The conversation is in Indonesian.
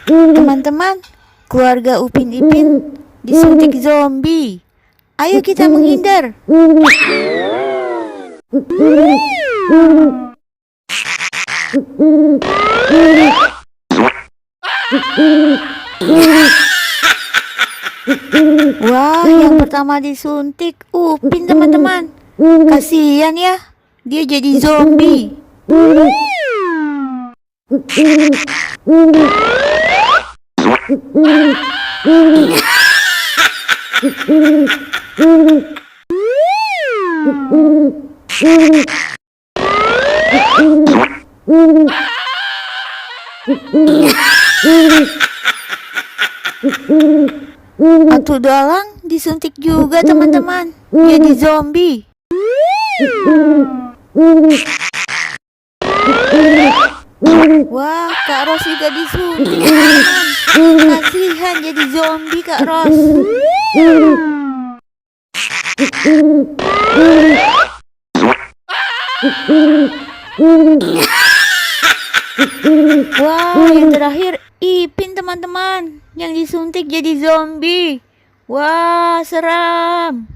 Teman-teman, keluarga Upin Ipin disuntik zombie. Ayo kita menghindar. Wah, yang pertama disuntik Upin, teman-teman. Kasihan ya, dia jadi zombie. Atu Dalang disuntik juga, teman-teman, jadi zombie. Wah, Kak Ros juga disuntik, teman-teman. Kasihan jadi zombie Kak Ros. Wah, yang terakhir Ipin, teman-teman, yang disuntik jadi zombie. Wah, seram.